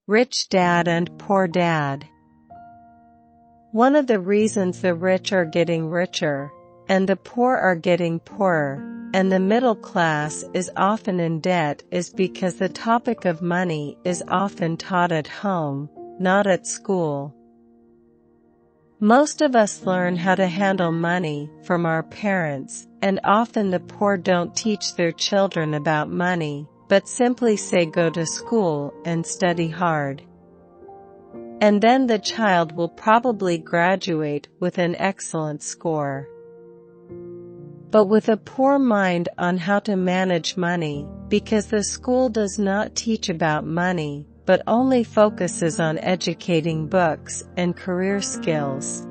Rich Dad and Poor Dad. One of the reasons the rich are getting richer, and the poor are getting poorer, and the middle class is often in debt is because the topic of money is often taught at home, not at school. Most of us learn how to handle money from our parents, and often the poor don't teach their children about money, but simply say go to school and study hard. And then the child will probably graduate with an excellent score. But with a poor mind on how to manage money, because the school does not teach about money, but only focuses on educating books and career skills.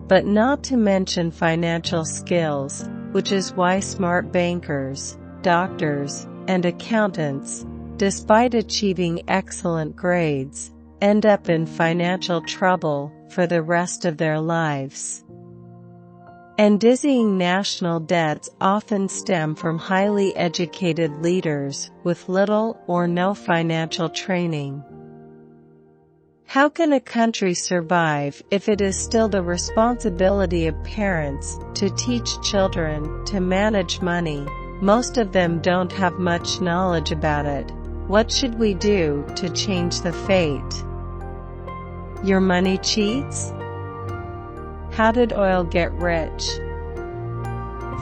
But not to mention financial skills, which is why smart bankers, doctors, and accountants, despite achieving excellent grades, end up in financial trouble for the rest of their lives. And dizzying national debts often stem from highly educated leaders with little or no financial training. How can a country survive if it is still the responsibility of parents to teach children to manage money? Most of them don't have much knowledge about it. What should we do to change the fate? Your money cheats? How did oil get rich?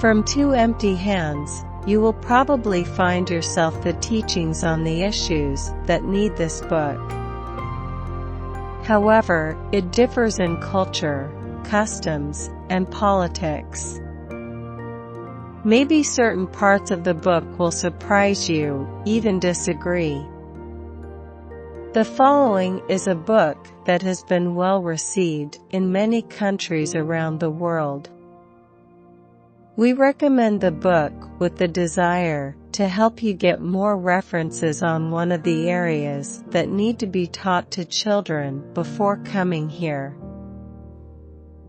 From two empty hands, you will probably find yourself the teachings on the issues that need this book. However, it differs in culture, customs, and politics. Maybe certain parts of the book will surprise you, even disagree. The following is a book that has been well received in many countries around the world. We recommend the book with the desire to help you get more references on one of the areas that need to be taught to children before coming here.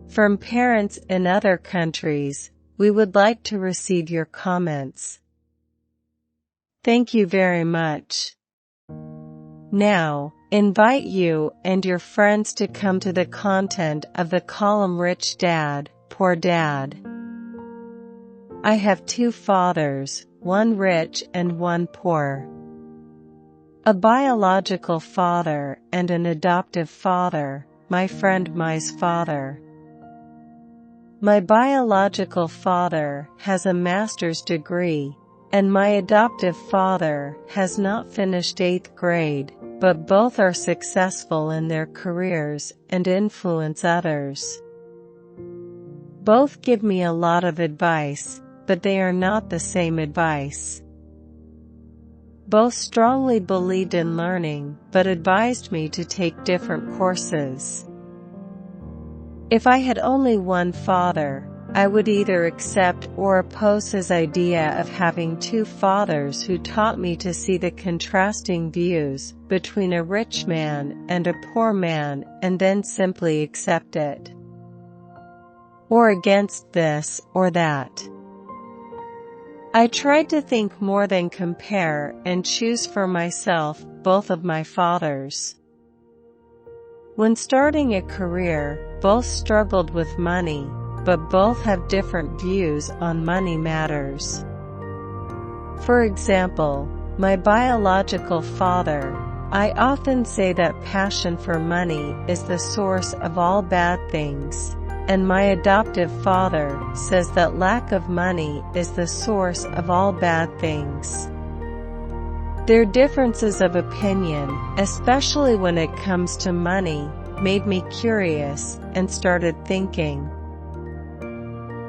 From parents in other countries, we would like to receive your comments. Thank you very much. Now, invite you and your friends to come to the content of the column Rich Dad, Poor Dad. I have two fathers, one rich and one poor. A biological father and an adoptive father, my friend Mai's father. My biological father has a master's degree, and my adoptive father has not finished 8th grade, but both are successful in their careers and influence others. Both give me a lot of advice, but they are not the same advice. Both strongly believed in learning, but advised me to take different courses. If I had only one father, I would either accept or oppose his idea of having two fathers who taught me to see the contrasting views between a rich man and a poor man and then simply accept it. Or against this or that. I tried to think more than compare and choose for myself both of my fathers. When starting a career, both struggled with money, but both have different views on money matters. For example, my biological father, I often say that passion for money is the source of all bad things, and my adoptive father says that lack of money is the source of all bad things. Their differences of opinion, especially when it comes to money, made me curious and started thinking.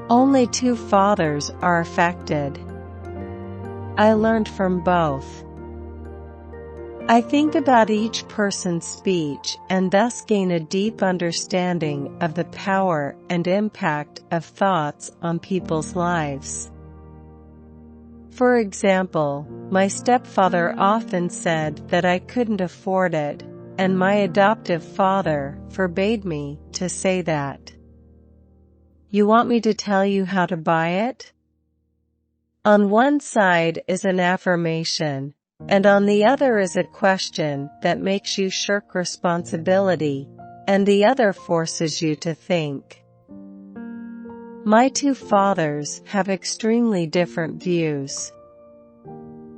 Only two fathers are affected. I learned from both. I think about each person's speech and thus gain a deep understanding of the power and impact of thoughts on people's lives. For example, my stepfather often said that I couldn't afford it, and my adoptive father forbade me to say that. You want me to tell you how to buy it? On one side is an affirmation, and on the other is a question that makes you shirk responsibility, and the other forces you to think. My two fathers have extremely different views.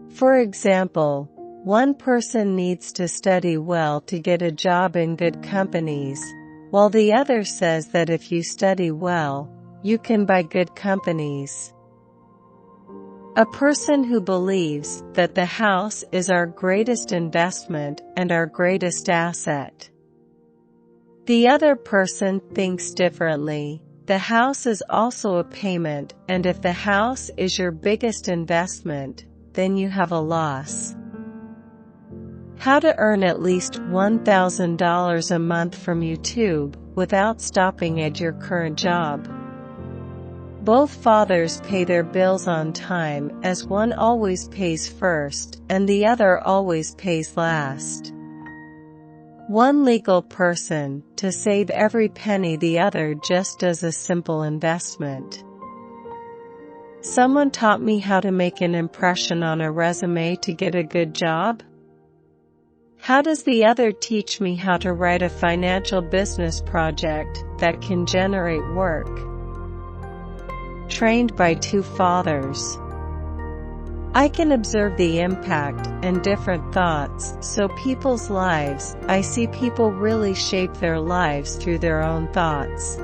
For example, one person needs to study well to get a job in good companies, while the other says that if you study well, you can buy good companies. A person who believes that the house is our greatest investment and our greatest asset. The other person thinks differently. The house is also a payment, and if the house is your biggest investment, then you have a loss. How to earn at least $1,000 a month from YouTube without stopping at your current job. Both fathers pay their bills on time, as one always pays first and the other always pays last. One legal person, to save every penny, the other just does a simple investment. Someone taught me how to make an impression on a resume to get a good job. How does the other teach me how to write a financial business project that can generate work? Trained by two fathers. I can observe the impact and different thoughts, so people's lives, I see people really shape their lives through their own thoughts.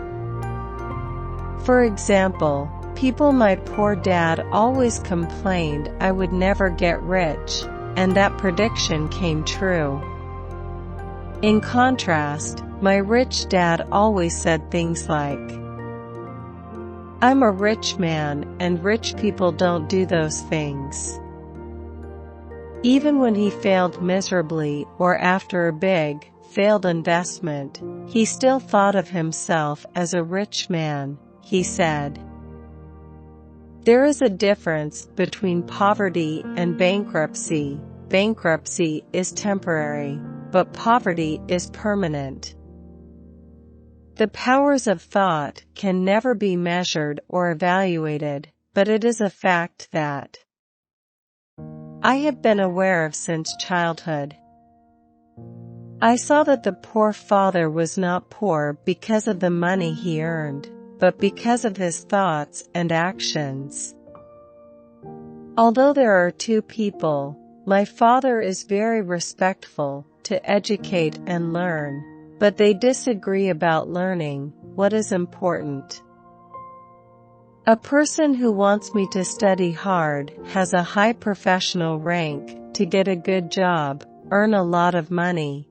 For example, people, my poor dad always complained I would never get rich, and that prediction came true. In contrast, my rich dad always said things like, I'm a rich man, and rich people don't do those things. Even when he failed miserably or after a big, failed investment, he still thought of himself as a rich man, he said. There is a difference between poverty and bankruptcy. Bankruptcy is temporary, but poverty is permanent. The powers of thought can never be measured or evaluated, but it is a fact that I have been aware of since childhood. I saw that the poor father was not poor because of the money he earned, but because of his thoughts and actions. Although there are two people, my father is very respectful, to educate and learn. But they disagree about learning what is important. A person who wants me to study hard, has a high professional rank, to get a good job, earn a lot of money.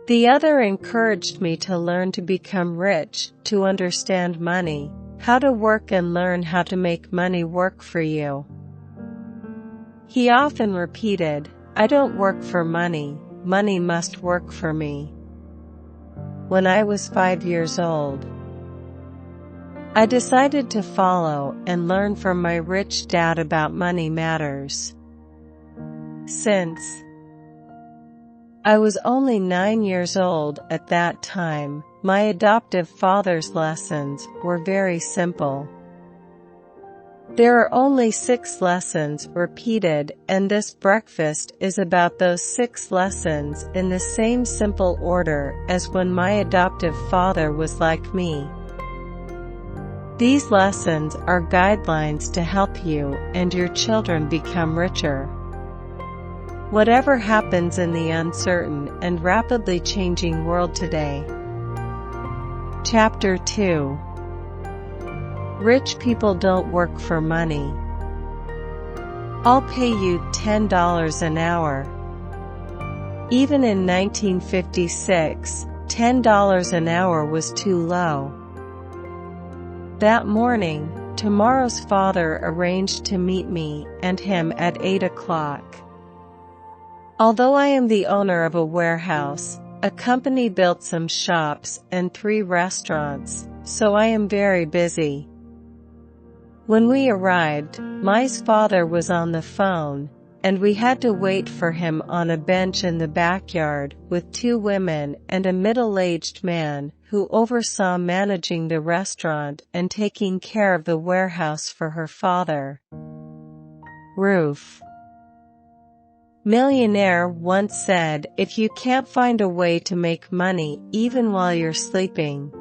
The other encouraged me to learn to become rich, to understand money, how to work and learn how to make money work for you. He often repeated, I don't work for money. Money must work for me. When I was 5 years old, I decided to follow and learn from my rich dad about money matters. Since I was only 9 years old at that time, my adoptive father's lessons were very simple. There are only 6 lessons repeated, and this breakfast is about those 6 lessons in the same simple order as when my adoptive father was like me. These lessons are guidelines to help you and your children become richer. Whatever happens in the uncertain and rapidly changing world today. Chapter 2. Rich people don't work for money. I'll pay you $10 an hour. Even in 1956, $10 an hour was too low. That morning, Tomorrow's father arranged to meet me and him at 8 o'clock. Although I am the owner of a warehouse, a company built some shops and 3 restaurants, so I am very busy. When we arrived, Mai's father was on the phone, and we had to wait for him on a bench in the backyard with 2 women and a middle-aged man who oversaw managing the restaurant and taking care of the warehouse for her father. Roof. Millionaire once said, if you can't find a way to make money even while you're sleeping.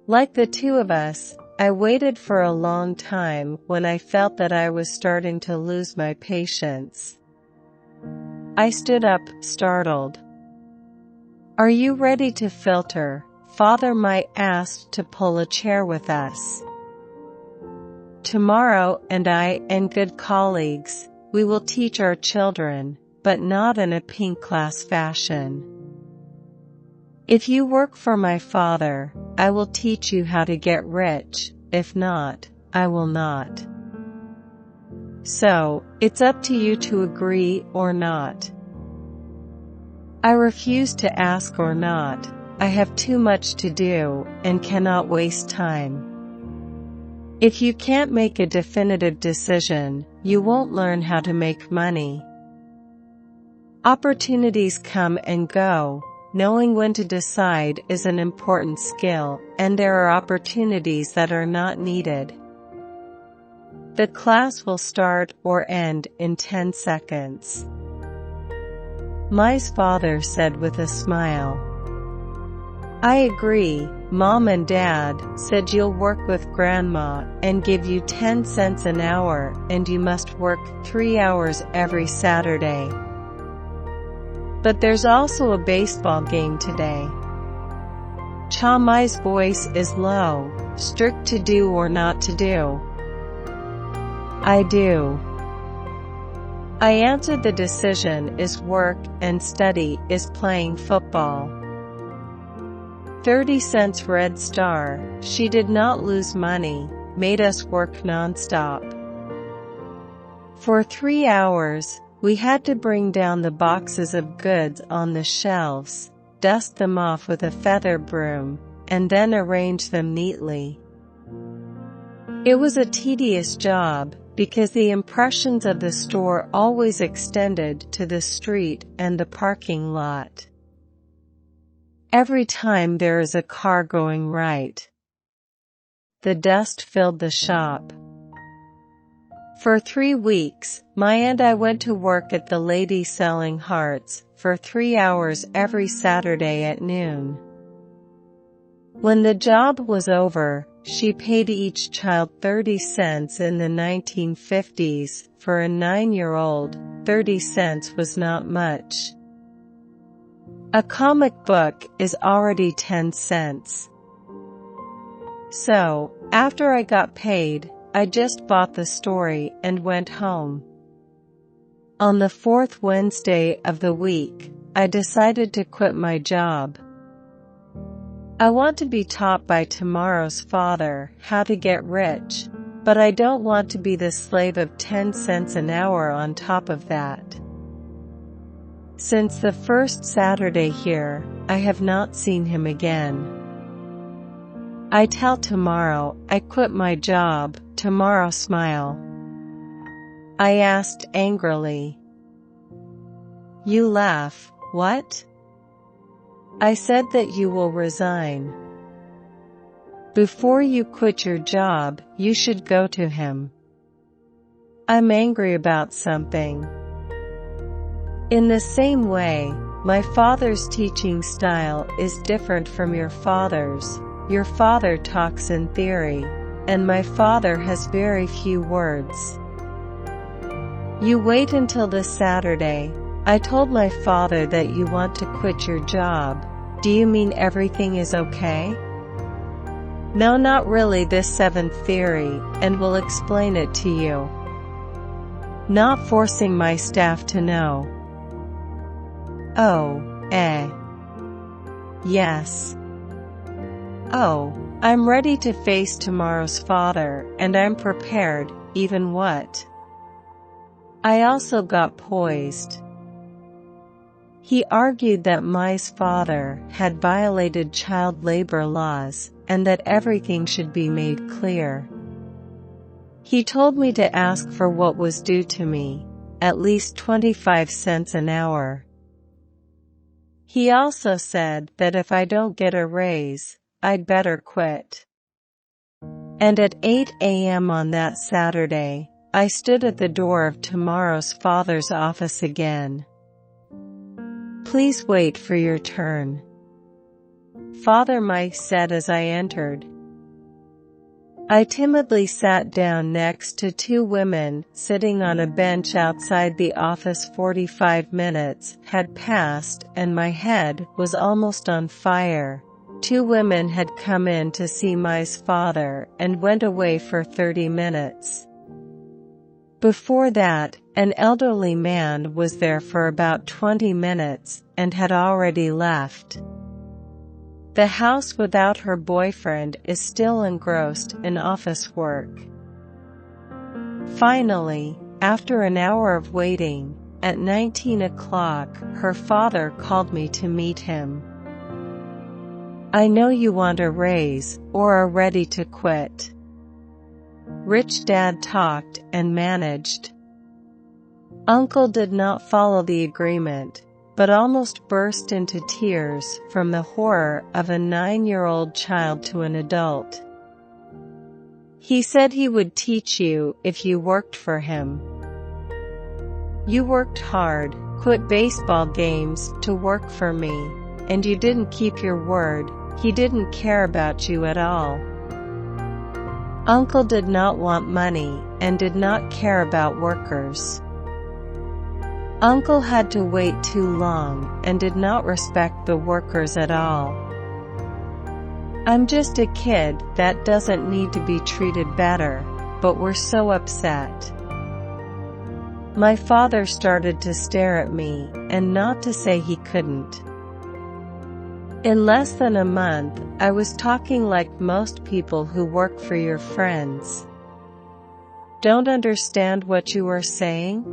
Like the two of us, I waited for a long time when I felt that I was starting to lose my patience. I stood up, startled. Are you ready to filter? Father might ask to pull a chair with us. Tomorrow, and I and good colleagues, we will teach our children, but not in a pink class fashion. If you work for my Father, I will teach you how to get rich, if not, I will not. So, it's up to you to agree or not. I refuse to ask or not. I have too much to do, and cannot waste time. If you can't make a definitive decision, you won't learn how to make money. Opportunities come and go. Knowing when to decide is an important skill, and there are opportunities that are not needed. The class will start or end in 10 seconds. Mai's father said with a smile. I agree. Mom and Dad said you'll work with Grandma and give you 10 cents an hour, and you must work 3 hours every Saturday. But there's also a baseball game today. Cha Mai's voice is low, strict to do or not to do. I do. I answered the decision is work and study is playing football. 30 cents Red Star, she did not lose money, made us work nonstop. For 3 hours, we had to bring down the boxes of goods on the shelves, dust them off with a feather broom, and then arrange them neatly. It was a tedious job, because the impressions of the store always extended to the street and the parking lot. Every time there is a car going right, the dust filled the shop. For 3 weeks, Mai and I went to work at the Lady Selling Hearts for 3 hours every Saturday at noon. When the job was over, she paid each child 30 cents in the 1950s. For a 9-year-old, 30 cents was not much. A comic book is already 10 cents. So, after I got paid, I just bought the story and went home. On the 4th Wednesday of the week, I decided to quit my job. I want to be taught by tomorrow's father how to get rich, but I don't want to be the slave of 10 cents an hour on top of that. Since the first Saturday here, I have not seen him again. I tell tomorrow I quit my job, tomorrow smile. I asked angrily. You laugh, what? I said that you will resign. Before you quit your job, you should go to him. I'm angry about something. In the same way, my father's teaching style is different from your father's. Your father talks in theory, and my father has very few words. You wait until this Saturday. I told my father that you want to quit your job. Do you mean everything is okay? No, not really. This 7th theory, and we'll explain it to you. Not forcing my staff to know. Oh, yes. Oh, I'm ready to face tomorrow's father, and I'm prepared, even what? I also got poised. He argued that Mai's father had violated child labor laws, and that everything should be made clear. He told me to ask for what was due to me, at least 25 cents an hour. He also said that if I don't get a raise, I'd better quit. And at 8 a.m. on that Saturday, I stood at the door of tomorrow's father's office again. Please wait for your turn, Father Mike said as I entered. I timidly sat down next to two women sitting on a bench outside the office. 45 minutes had passed and my head was almost on fire. Two women had come in to see Mai's father and went away for 30 minutes. Before that, an elderly man was there for about 20 minutes and had already left. The house without her boyfriend is still engrossed in office work. Finally, after an hour of waiting, at 19 o'clock, her father called me to meet him. I know you want a raise, or are ready to quit. Rich Dad talked and managed. Uncle did not follow the agreement, but almost burst into tears from the horror of a 9-year-old child to an adult. He said he would teach you if you worked for him. You worked hard, quit baseball games to work for me, and you didn't keep your word. He didn't care about you at all. Uncle did not want money and did not care about workers. Uncle had to wait too long and did not respect the workers at all. I'm just a kid that doesn't need to be treated better, but we're so upset. My father started to stare at me, and not to say he couldn't. In less than a month, I was talking like most people who work for your friends. Don't understand what you are saying?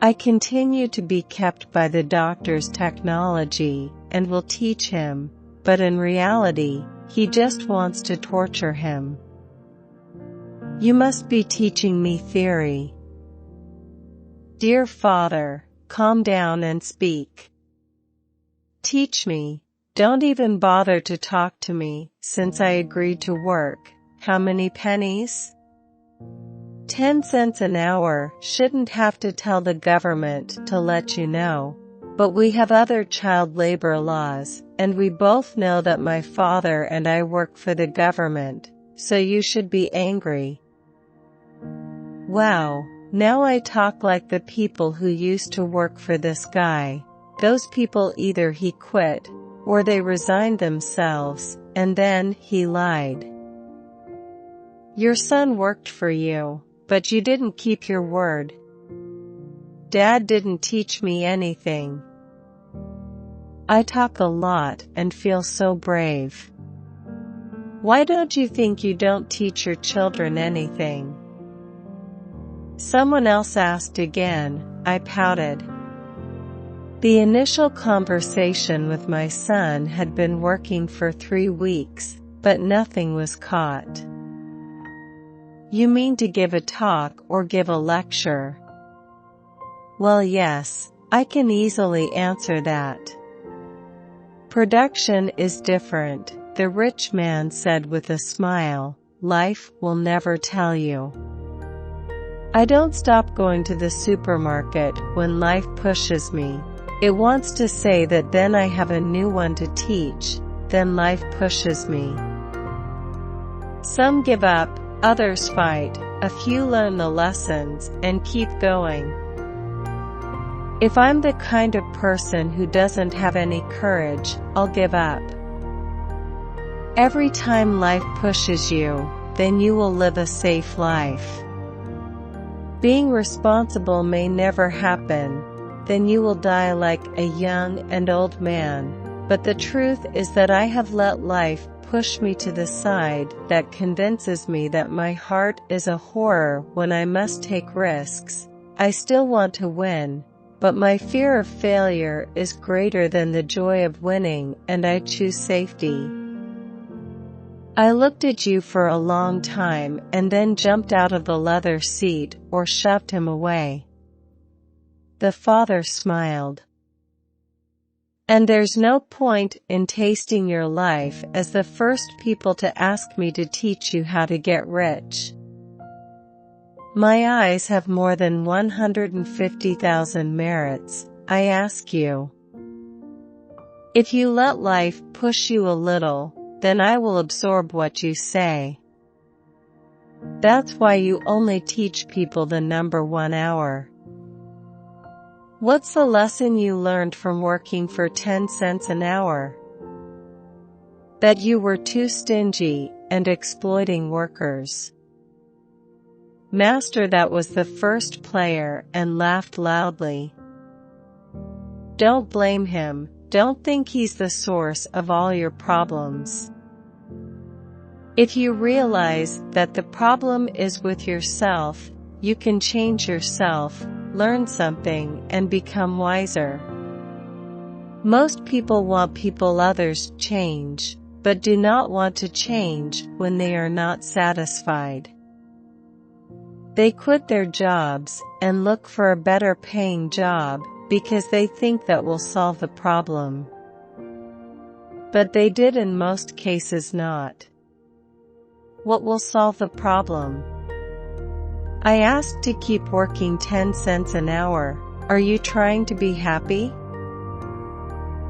I continue to be kept by the doctor's technology and will teach him, but in reality, he just wants to torture him. You must be teaching me theory. Dear Father, calm down and speak. Teach me. Don't even bother to talk to me, since I agreed to work. How many pennies? 10 cents an hour. Shouldn't have to tell the government to let you know. But we have other child labor laws, and we both know that my father and I work for the government, so you should be angry. Wow, now I talk like the people who used to work for this guy. Those people either he quit, or they resigned themselves, and then he lied. Your son worked for you, but you didn't keep your word. Dad didn't teach me anything. I talk a lot and feel so brave. Why don't you think you don't teach your children anything? Someone else asked again. I pouted. The initial conversation with my son had been working for 3 weeks, but nothing was caught. You mean to give a talk or give a lecture? Well, yes, I can easily answer that. Production is different, the rich man said with a smile. Life will never tell you. I don't stop going to the supermarket when life pushes me. It wants to say that then I have a new one to teach, then life pushes me. Some give up, others fight, a few learn the lessons and keep going. If I'm the kind of person who doesn't have any courage, I'll give up. Every time life pushes you, then you will live a safe life. Being responsible may never happen, then you will die like a young and old man. But the truth is that I have let life push me to the side that convinces me that my heart is a horror when I must take risks. I still want to win, but my fear of failure is greater than the joy of winning, and I choose safety. I looked at you for a long time and then jumped out of the leather seat or shoved him away. The father smiled. And there's no point in tasting your life as the first people to ask me to teach you how to get rich. My eyes have more than 150,000 merits, I ask you. If you let life push you a little, then I will absorb what you say. That's why you only teach people the number 1 hour. What's the lesson you learned from working for 10 cents an hour? That you were too stingy and exploiting workers. Master that was the first player and laughed loudly. Don't blame him, don't think he's the source of all your problems. If you realize that the problem is with yourself, you can change yourself, learn something, and become wiser. Most people want people others change, but do not want to change when they are not satisfied. They quit their jobs and look for a better paying job because they think that will solve the problem. But they did in most cases not. What will solve the problem? I asked to keep working 10 cents an hour. Are you trying to be happy?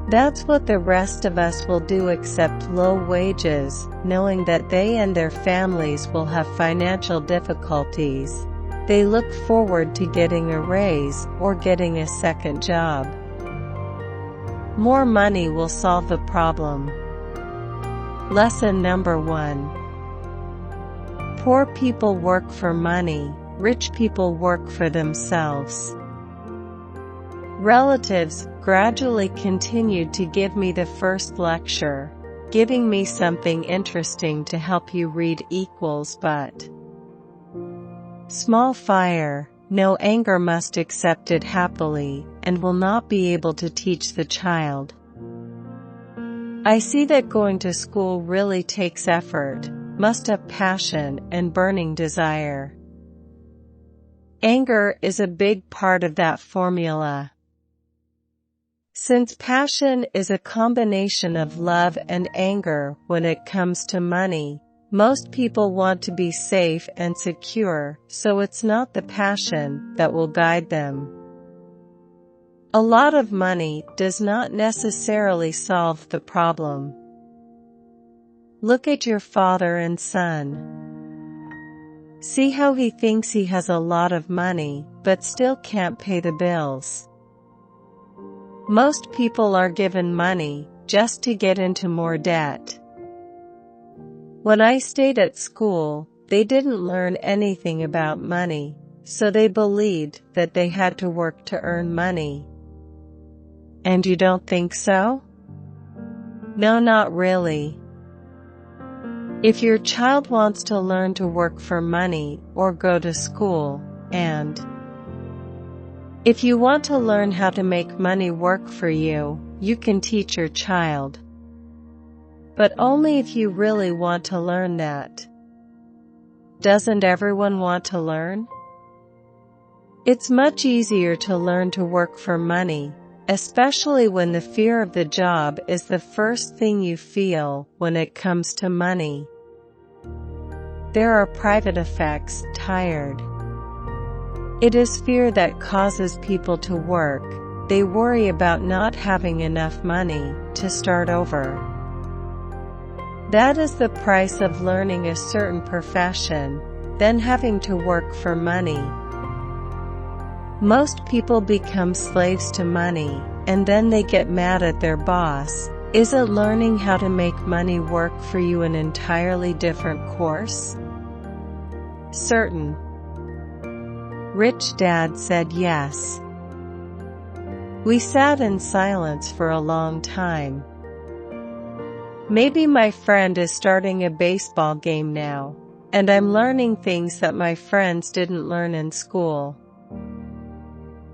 That's what the rest of us will do, accept low wages, knowing that they and their families will have financial difficulties. They look forward to getting a raise or getting a second job. More money will solve the problem. Lesson number 1. Poor people work for money, rich people work for themselves. Relatives gradually continued to give me the first lecture, giving me something interesting to help you read equals but. Small fire, no anger, must accept it happily, and will not be able to teach the child. I see that going to school really takes effort, must have passion and burning desire. Anger is a big part of that formula. Since passion is a combination of love and anger when it comes to money, most people want to be safe and secure, so it's not the passion that will guide them. A lot of money does not necessarily solve the problem. Look at your father and son. See how he thinks he has a lot of money, but still can't pay the bills. Most people are given money just to get into more debt. When I stayed at school, they didn't learn anything about money, so they believed that they had to work to earn money. And you don't think so? No, not really. If your child wants to learn to work for money or go to school, and if you want to learn how to make money work for you, you can teach your child. But only if you really want to learn that. Doesn't everyone want to learn? It's much easier to learn to work for money, especially when the fear of the job is the first thing you feel when it comes to money. There are private effects, tired. It is fear that causes people to work. They worry about not having enough money to start over. That is the price of learning a certain profession, then having to work for money. Most people become slaves to money, and then they get mad at their boss. Isn't learning how to make money work for you an entirely different course? Certain. Rich Dad said yes. We sat in silence for a long time. Maybe my friend is starting a baseball game now, and I'm learning things that my friends didn't learn in school.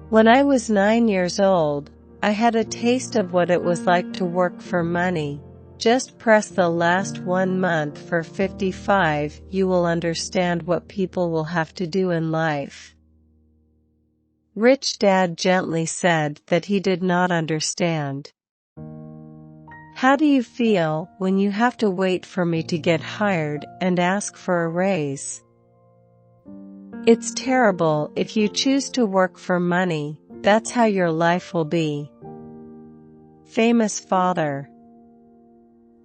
When I was 9 years old, I had a taste of what it was like to work for money. Just press the last 1 month for 55, you will understand what people will have to do in life. Rich Dad gently said that he did not understand. How do you feel when you have to wait for me to get hired and ask for a raise? It's terrible if you choose to work for money, that's how your life will be. Famous father.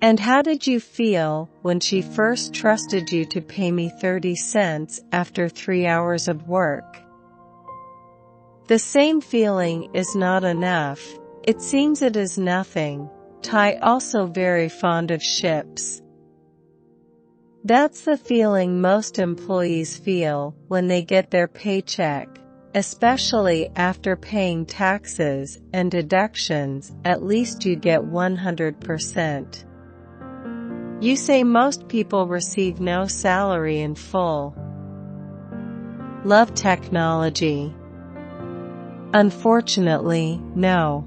And how did you feel when she first trusted you to pay me 30 cents after 3 hours of work? The same feeling is not enough, it seems it is nothing. Ty also very fond of ships. That's the feeling most employees feel when they get their paycheck, especially after paying taxes and deductions. At least you get 100%. You say most people receive no salary in full. Love technology. Unfortunately, no.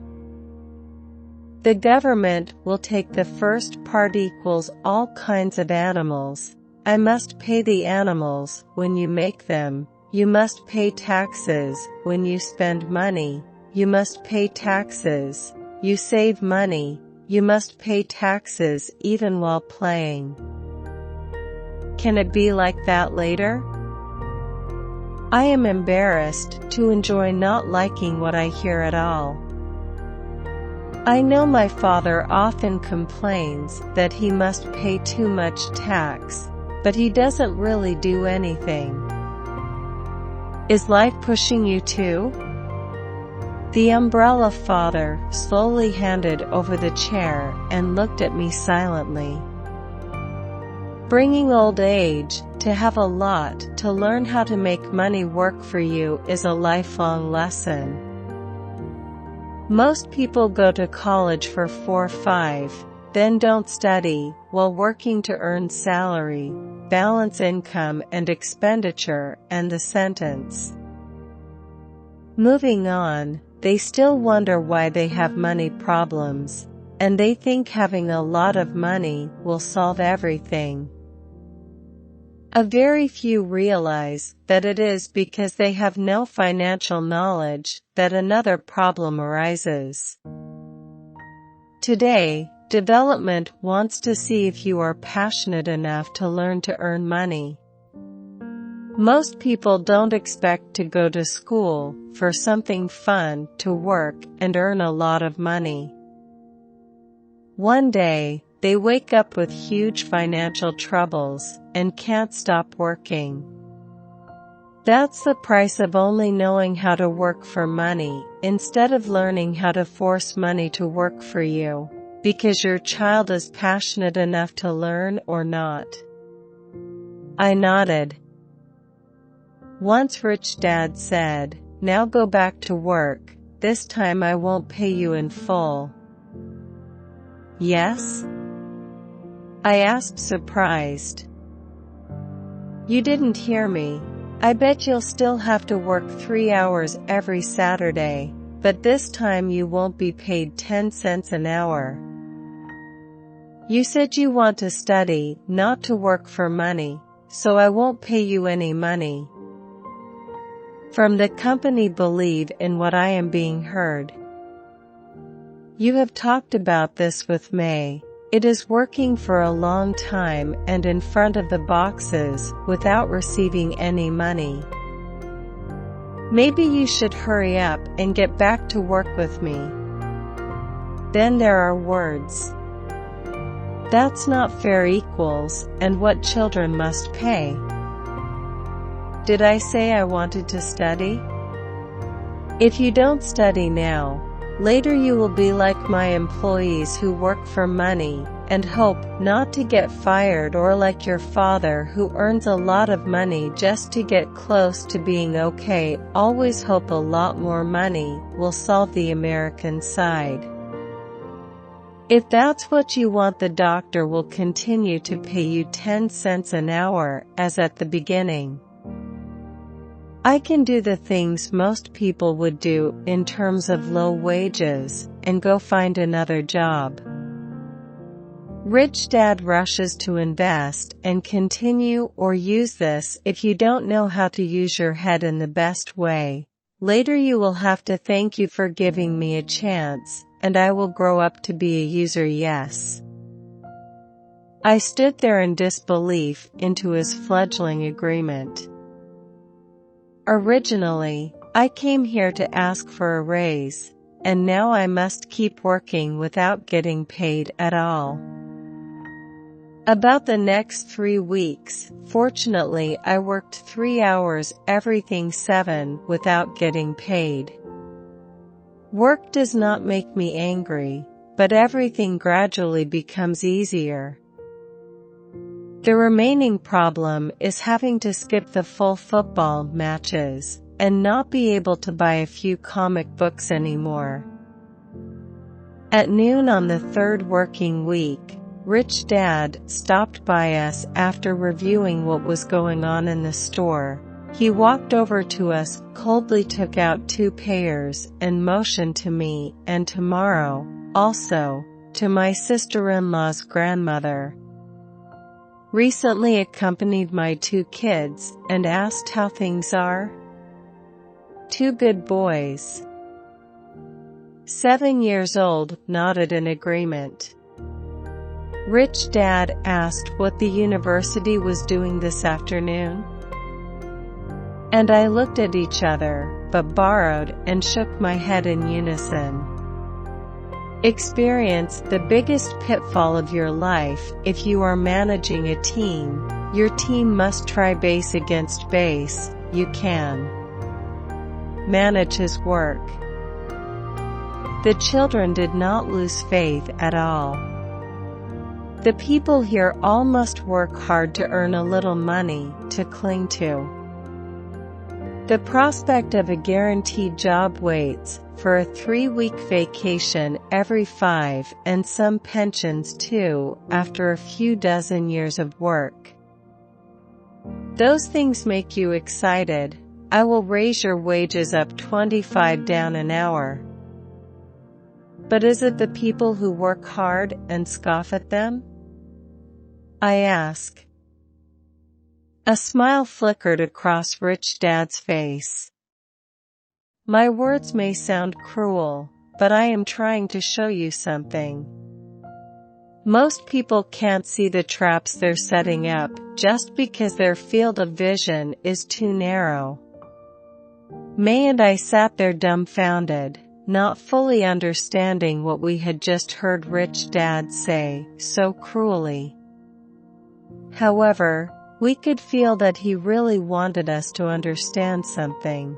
The government will take the first part equals all kinds of animals. I must pay the animals when you make them. You must pay taxes when you spend money. You must pay taxes. You save money. You must pay taxes even while playing. Can it be like that later? I am embarrassed to enjoy not liking what I hear at all. I know my father often complains that he must pay too much tax, but he doesn't really do anything. Is life pushing you too? The umbrella father slowly handed over the chair and looked at me silently. Bringing old age, to have a lot, to learn how to make money work for you is a lifelong lesson. Most people go to college for 4 or 5, then don't study, while working to earn salary, balance income and expenditure, and the sentence. Moving on, they still wonder why they have money problems, and they think having a lot of money will solve everything. A very few realize that it is because they have no financial knowledge that another problem arises. Today, development wants to see if you are passionate enough to learn to earn money. Most people don't expect to go to school for something fun, to work and earn a lot of money. One day, they wake up with huge financial troubles and can't stop working. That's the price of only knowing how to work for money instead of learning how to force money to work for you, because your child is passionate enough to learn or not. I nodded. Once Rich Dad said, "Now go back to work, this time I won't pay you in full." Yes? I asked, surprised. You didn't hear me. I bet you'll still have to work 3 hours every Saturday, but this time you won't be paid 10 cents an hour. You said you want to study, not to work for money, so I won't pay you any money. From the company believe in what I am being heard. You have talked about this with May. It is working for a long time and in front of the boxes without receiving any money. Maybe you should hurry up and get back to work with me. Then there are words. That's not fair equals, and what children must pay. Did I say I wanted to study? If you don't study now, later you will be like my employees who work for money and hope not to get fired, or like your father who earns a lot of money just to get close to being okay. Always hope a lot more money will solve the American side. If that's what you want, the doctor will continue to pay you 10 cents an hour as at the beginning. I can do the things most people would do in terms of low wages and go find another job. Rich Dad rushes to invest and continue or use this. If you don't know how to use your head in the best way, later you will have to thank you for giving me a chance, and I will grow up to be a user. Yes. I stood there in disbelief into his fledgling agreement. Originally, I came here to ask for a raise, and now I must keep working without getting paid at all. About the next 3 weeks, fortunately I worked 3 hours everything 7 without getting paid. Work does not make me angry, but everything gradually becomes easier. The remaining problem is having to skip the full football matches and not be able to buy a few comic books anymore. At noon on the 3rd working week, Rich Dad stopped by us after reviewing what was going on in the store. He walked over to us, coldly took out 2 payers, and motioned to me and tomorrow, also, to my sister-in-law's grandmother. Recently accompanied my 2 kids and asked how things are. 2 good boys. 7 years old nodded in agreement. Rich Dad asked what the university was doing this afternoon. And I looked at each other, but borrowed and shook my head in unison. Experience the biggest pitfall of your life. If you are managing a team, your team must try base against base. You can manage his work. The children did not lose faith at all. The people here all must work hard to earn a little money to cling to. The prospect of a guaranteed job waits for a 3-week vacation every 5 and some pensions too after a few dozen years of work. Those things make you excited. I will raise your wages up 25 down an hour. But is it the people who work hard and scoff at them? I ask. A smile flickered across Rich Dad's face. My words may sound cruel, but I am trying to show you something. Most people can't see the traps they're setting up just because their field of vision is too narrow. May and I sat there dumbfounded, not fully understanding what we had just heard Rich Dad say so cruelly. However, we could feel that he really wanted us to understand something.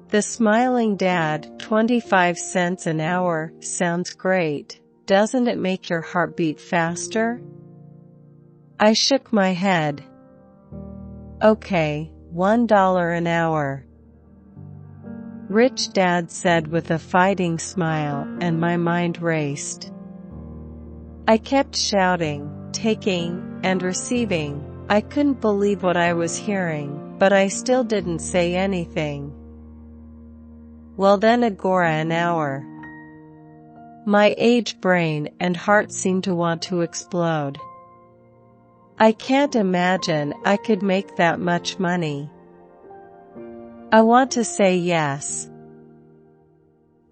The smiling dad, 25 cents an hour, sounds great. Doesn't it make your heart beat faster? I shook my head. Okay, $1 an hour. Rich Dad said with a fighting smile, and my mind raced. I kept shouting, taking, and receiving. I couldn't believe what I was hearing, but I still didn't say anything. Well then, $1 an hour. My aged brain and heart seemed to want to explode. I can't imagine I could make that much money. I want to say yes.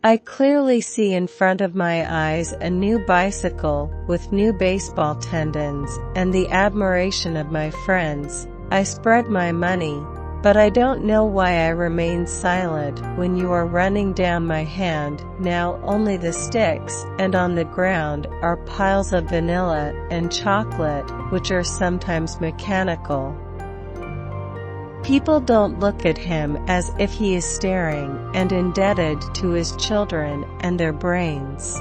I clearly see in front of my eyes a new bicycle with new baseball tendons and the admiration of my friends. I spread my money, but I don't know why I remain silent when you are running down my hand. Now only the sticks, and on the ground are piles of vanilla and chocolate, which are sometimes mechanical. People don't look at him as if he is staring and indebted to his children and their brains.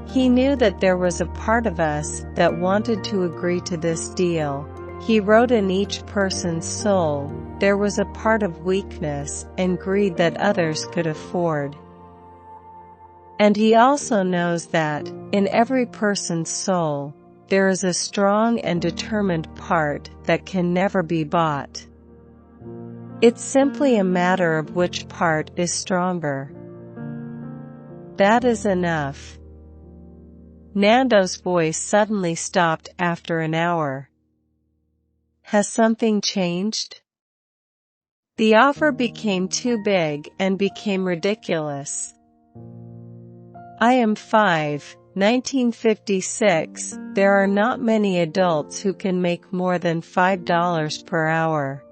He knew that there was a part of us that wanted to agree to this deal. He wrote in each person's soul there was a part of weakness and greed that others could afford. And he also knows that, in every person's soul, there is a strong and determined part that can never be bought. It's simply a matter of which part is stronger. That is enough. Nando's voice suddenly stopped after an hour. Has something changed? The offer became too big and became ridiculous. I am 5. 1956, there are not many adults who can make more than $5 per hour.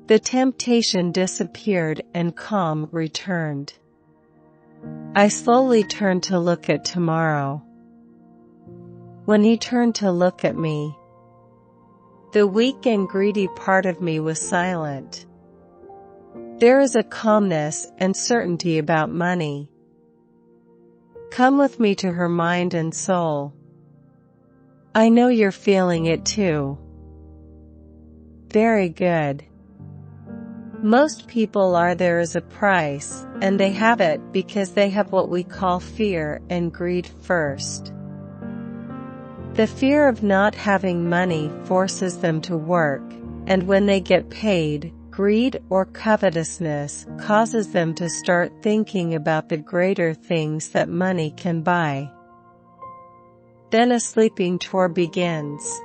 The temptation disappeared and calm returned. I slowly turned to look at tomorrow. When he turned to look at me, the weak and greedy part of me was silent. There is a calmness and certainty about money. Come with me to her mind and soul. I know you're feeling it too. Very good. Most people are there as a price, and they have it because they have what we call fear and greed first. The fear of not having money forces them to work, and when they get paid, greed or covetousness causes them to start thinking about the greater things that money can buy. Then a sleeping tour begins.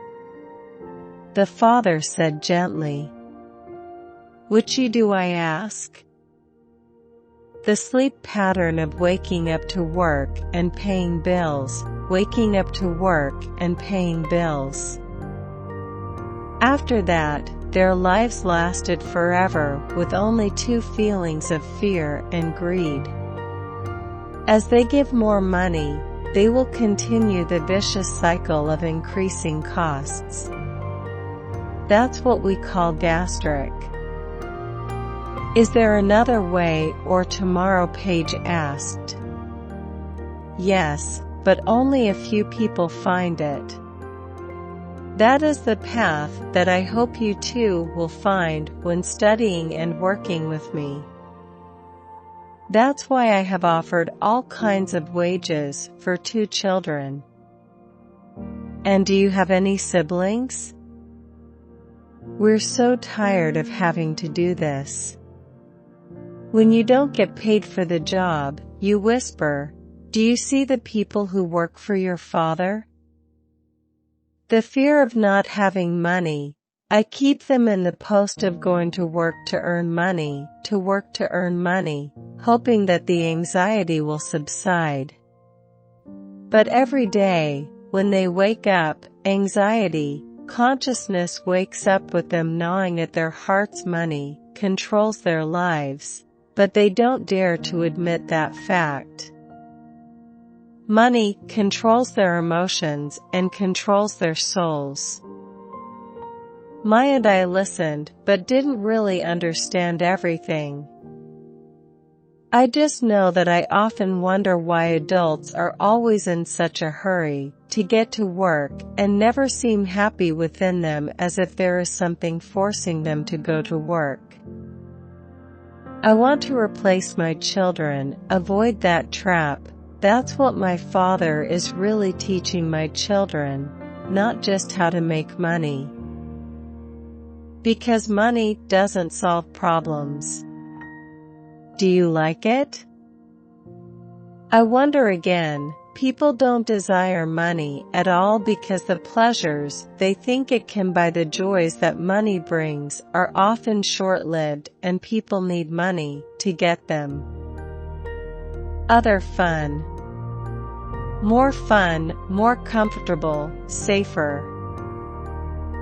The father said gently, "Which do I ask?" The sleep pattern of waking up to work and paying bills, waking up to work and paying bills. After that, their lives lasted forever with only two feelings of fear and greed. As they give more money, they will continue the vicious cycle of increasing costs. That's what we call gastric. Is there another way, or tomorrow Page asked. Yes, but only a few people find it. That is the path that I hope you too will find when studying and working with me. That's why I have offered all kinds of wages for 2 children. And do you have any siblings? We're so tired of having to do this. When you don't get paid for the job, you whisper, "Do you see the people who work for your father?" The fear of not having money, I keep them in the post of going to work to earn money, hoping that the anxiety will subside. But every day, when they wake up, anxiety, consciousness wakes up with them gnawing at their hearts. Money controls their lives, but they don't dare to admit that fact. Money controls their emotions and controls their souls. Maya and I listened, but didn't really understand everything. I just know that I often wonder why adults are always in such a hurry to get to work and never seem happy within them, as if there is something forcing them to go to work. I want to replace my children, avoid that trap. That's what my father is really teaching my children, not just how to make money. Because money doesn't solve problems. Do you like it? I wonder again, people don't desire money at all because the pleasures they think it can buy, the joys that money brings, are often short-lived, and people need money to get them. Other fun. More fun, more comfortable, safer.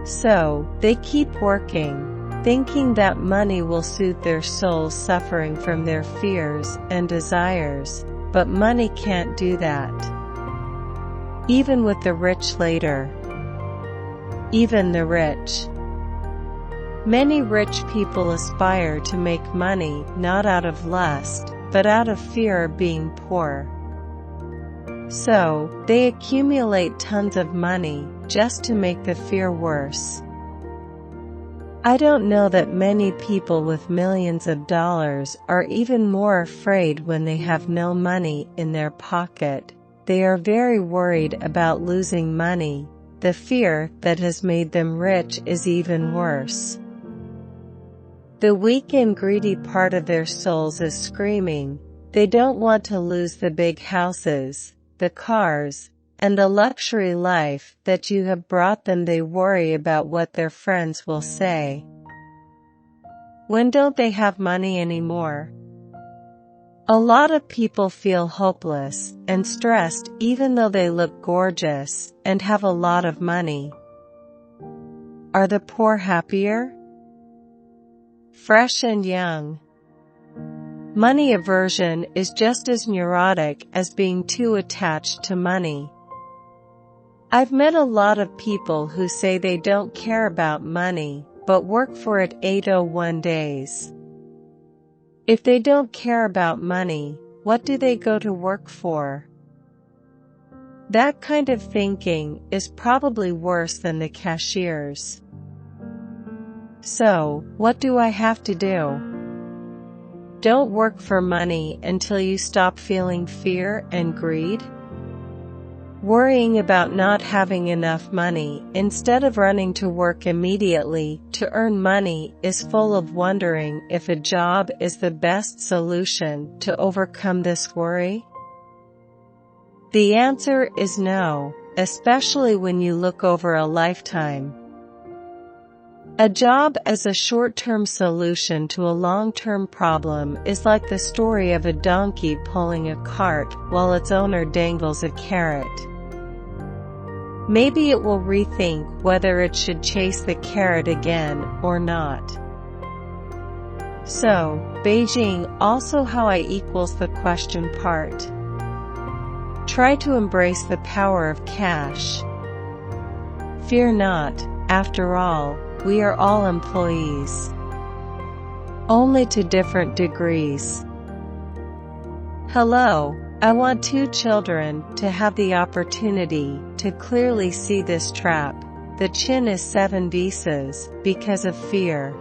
So, they keep working, thinking that money will soothe their souls suffering from their fears and desires, but money can't do that. Even with the rich later. Even the rich. Many rich people aspire to make money not out of lust, but out of fear of being poor. So, they accumulate tons of money just to make the fear worse. I don't know that many people with millions of dollars are even more afraid when they have no money in their pocket. They are very worried about losing money. The fear that has made them rich is even worse. The weak and greedy part of their souls is screaming. They don't want to lose the big houses, the cars, and the luxury life that you have brought them. They worry about what their friends will say. When don't they have money anymore? A lot of people feel hopeless and stressed even though they look gorgeous and have a lot of money. Are the poor happier? fresh and young. Money aversion is just as neurotic as being too attached to money. I've met a lot of people who say they don't care about money, but work for it 801 days. If they don't care about money, what do they go to work for? That kind of thinking is probably worse than the cashier's. So, what do I have to do? Don't work for money until you stop feeling fear and greed. Worrying about not having enough money instead of running to work immediately to earn money is full of wondering if a job is the best solution to overcome this worry. The answer is no, especially when you look over a lifetime. A job as a short-term solution to a long-term problem is like the story of a donkey pulling a cart while its owner dangles a carrot. Maybe it will rethink whether it should chase the carrot again or not. So, Beijing also how I equals the question part. Try to embrace the power of cash. Fear not, after all, we are all employees. Only to different degrees. Hello, I want 2 children to have the opportunity to clearly see this trap. The chin is 7 visas because of fear.